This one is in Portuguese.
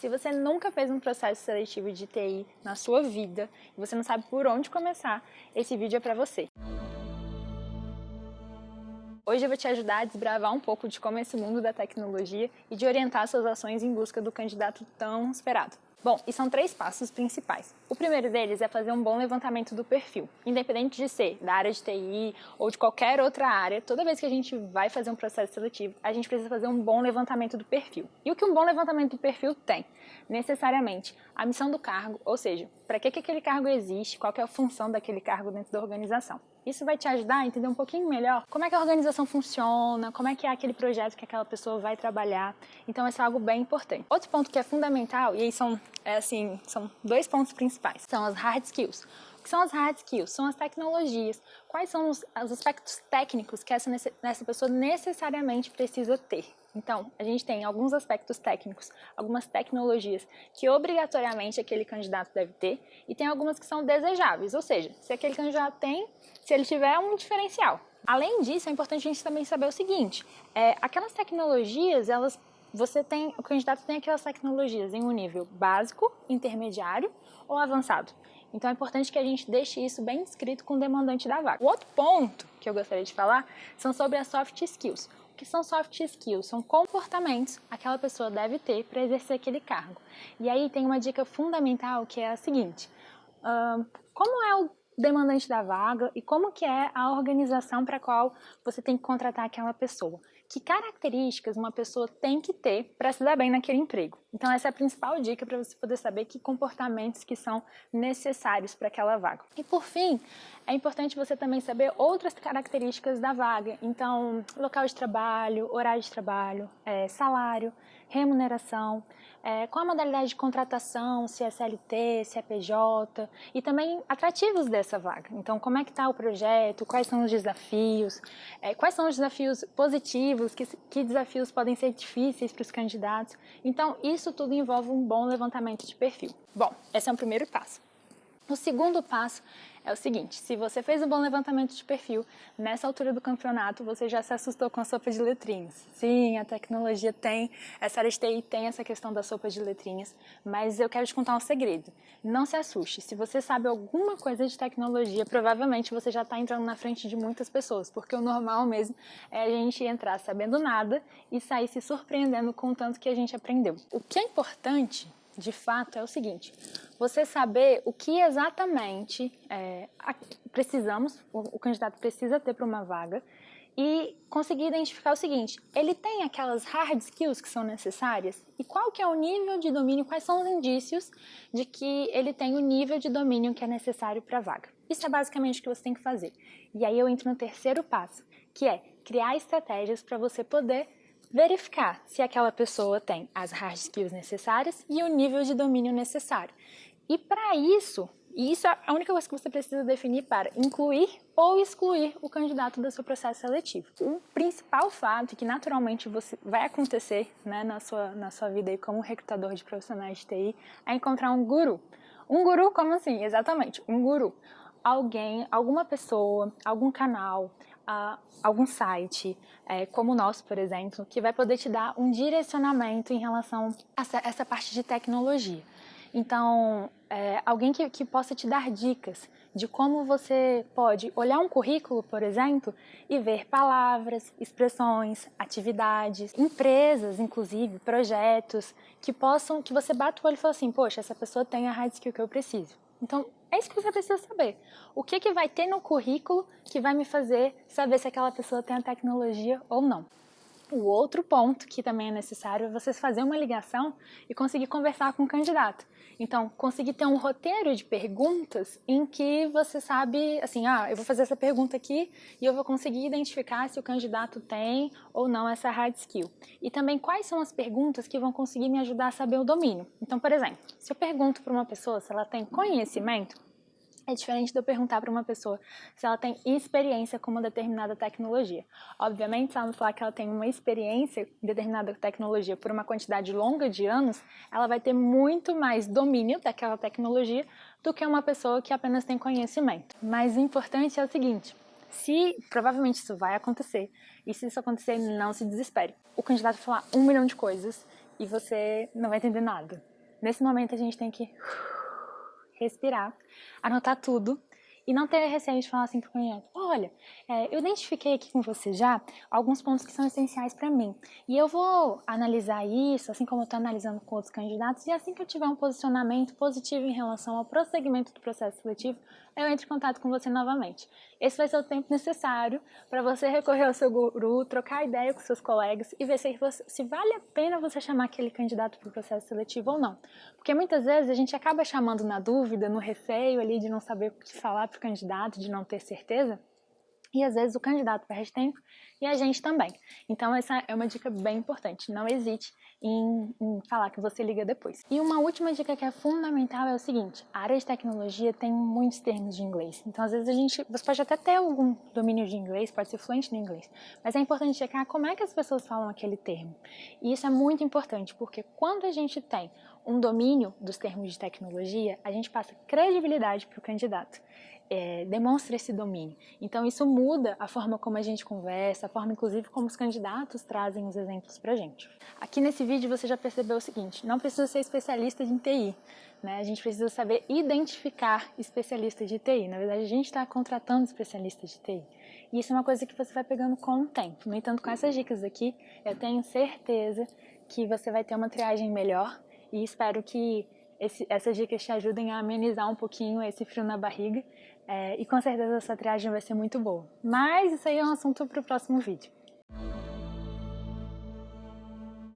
Se você nunca fez um processo seletivo de TI na sua vida e você não sabe por onde começar, esse vídeo é para você. Hoje eu vou te ajudar a desbravar um pouco de como é esse mundo da tecnologia e de orientar suas ações em busca do candidato tão esperado. Bom, e são 3 passos principais. O primeiro deles é fazer um bom levantamento do perfil. Independente de ser da área de TI ou de qualquer outra área, toda vez que a gente vai fazer um processo seletivo, a gente precisa fazer um bom levantamento do perfil. E o que um bom levantamento do perfil tem? Necessariamente a missão do cargo, ou seja, para que aquele cargo existe, qual que é a função daquele cargo dentro da organização. Isso vai te ajudar a entender um pouquinho melhor como é que a organização funciona, como é que é aquele projeto que aquela pessoa vai trabalhar. Então, isso é algo bem importante. Outro ponto que é fundamental, e aí são 2 pontos principais, são as hard skills. O que são as hard skills? São as tecnologias. Quais são os aspectos técnicos que essa pessoa necessariamente precisa ter? Então, a gente tem alguns aspectos técnicos, algumas tecnologias que obrigatoriamente aquele candidato deve ter e tem algumas que são desejáveis, ou seja, se aquele candidato tem, se ele tiver um diferencial. Além disso, é importante a gente também saber o seguinte, aquelas tecnologias, o candidato tem aquelas tecnologias em um nível básico, intermediário ou avançado. Então é importante que a gente deixe isso bem escrito com o demandante da vaga. O outro ponto que eu gostaria de falar são sobre as soft skills. O que são soft skills? São comportamentos que aquela pessoa deve ter para exercer aquele cargo. E aí tem uma dica fundamental que é a seguinte, como é o demandante da vaga e como que é a organização para a qual você tem que contratar aquela pessoa. Que características uma pessoa tem que ter para se dar bem naquele emprego. Então essa é a principal dica para você poder saber que comportamentos que são necessários para aquela vaga. E por fim, é importante você também saber outras características da vaga. Então, local de trabalho, horário de trabalho, salário, remuneração, qual a modalidade de contratação, se é CLT, se é PJ, e também atrativos dessa vaga. Então, como é que está o projeto, quais são os desafios positivos, que desafios podem ser difíceis para os candidatos. Então, isso tudo envolve um bom levantamento de perfil. Bom, esse é o primeiro passo. O segundo passo é o seguinte, se você fez um bom levantamento de perfil, nessa altura do campeonato você já se assustou com a sopa de letrinhas. Sim, a tecnologia tem, essa área de TI tem essa questão da sopa de letrinhas, mas eu quero te contar um segredo. Não se assuste, se você sabe alguma coisa de tecnologia, provavelmente você já está entrando na frente de muitas pessoas, porque o normal mesmo é a gente entrar sabendo nada e sair se surpreendendo com o tanto que a gente aprendeu. O que é importante, de fato, é o seguinte, você saber o que exatamente o candidato precisa ter para uma vaga e conseguir identificar o seguinte, ele tem aquelas hard skills que são necessárias e qual que é o nível de domínio, quais são os indícios de que ele tem o nível de domínio que é necessário para a vaga. Isso é basicamente o que você tem que fazer. E aí eu entro no terceiro passo, que é criar estratégias para você poder verificar se aquela pessoa tem as hard skills necessárias e o nível de domínio necessário. E para isso é a única coisa que você precisa definir para incluir ou excluir o candidato do seu processo seletivo. O principal fato que naturalmente vai acontecer, né, na sua vida aí como recrutador de profissionais de TI é encontrar um guru. Um guru como assim? Exatamente, um guru. Alguma pessoa, algum canal, algum site, como o nosso, por exemplo, que vai poder te dar um direcionamento em relação a essa parte de tecnologia. Então, alguém que possa te dar dicas de como você pode olhar um currículo, por exemplo, e ver palavras, expressões, atividades, empresas, inclusive, projetos, que você bata o olho e fala assim, poxa, essa pessoa tem a hard skill que eu preciso. Então, é isso que você precisa saber. O que vai ter no currículo que vai me fazer saber se aquela pessoa tem a tecnologia ou não. O outro ponto que também é necessário é você fazer uma ligação e conseguir conversar com o candidato. Então, conseguir ter um roteiro de perguntas em que você sabe, assim, eu vou fazer essa pergunta aqui e eu vou conseguir identificar se o candidato tem ou não essa hard skill. E também quais são as perguntas que vão conseguir me ajudar a saber o domínio. Então, por exemplo, se eu pergunto para uma pessoa se ela tem conhecimento, é diferente de eu perguntar para uma pessoa se ela tem experiência com uma determinada tecnologia. Obviamente, se ela me falar que ela tem uma experiência em determinada tecnologia por uma quantidade longa de anos, ela vai ter muito mais domínio daquela tecnologia do que uma pessoa que apenas tem conhecimento. Mas o importante é o seguinte, provavelmente isso vai acontecer, e se isso acontecer, não se desespere. O candidato vai falar 1 milhão de coisas e você não vai entender nada. Nesse momento a gente tem que respirar, anotar tudo e não ter receio de falar assim pro candidato: olha, eu identifiquei aqui com você já alguns pontos que são essenciais para mim. E eu vou analisar isso, assim como eu estou analisando com outros candidatos, e assim que eu tiver um posicionamento positivo em relação ao prosseguimento do processo seletivo, eu entro em contato com você novamente. Esse vai ser o tempo necessário para você recorrer ao seu guru, trocar ideia com seus colegas e ver se vale a pena você chamar aquele candidato para o processo seletivo ou não. Porque muitas vezes a gente acaba chamando na dúvida, no receio ali de não saber o que falar para o candidato, de não ter certeza. E às vezes o candidato perde tempo e a gente também. Então essa é uma dica bem importante. Não hesite em falar que você liga depois. E uma última dica que é fundamental é o seguinte: a área de tecnologia tem muitos termos de inglês. Então às vezes você pode até ter algum domínio de inglês, pode ser fluente no inglês, mas é importante checar como é que as pessoas falam aquele termo. E isso é muito importante, porque quando a gente tem um domínio dos termos de tecnologia, a gente passa credibilidade para o candidato. Demonstra esse domínio. Então isso muda a forma como a gente conversa, a forma inclusive como os candidatos trazem os exemplos pra gente. Aqui nesse vídeo você já percebeu o seguinte: não precisa ser especialista em TI, né? A gente precisa saber identificar especialistas de TI. Na verdade, a gente está contratando especialistas de TI. E isso é uma coisa que você vai pegando com o tempo. No entanto, com essas dicas aqui, eu tenho certeza que você vai ter uma triagem melhor e espero que essas dicas te ajudem a amenizar um pouquinho esse frio na barriga. E com certeza essa triagem vai ser muito boa. Mas isso aí é um assunto para o próximo vídeo.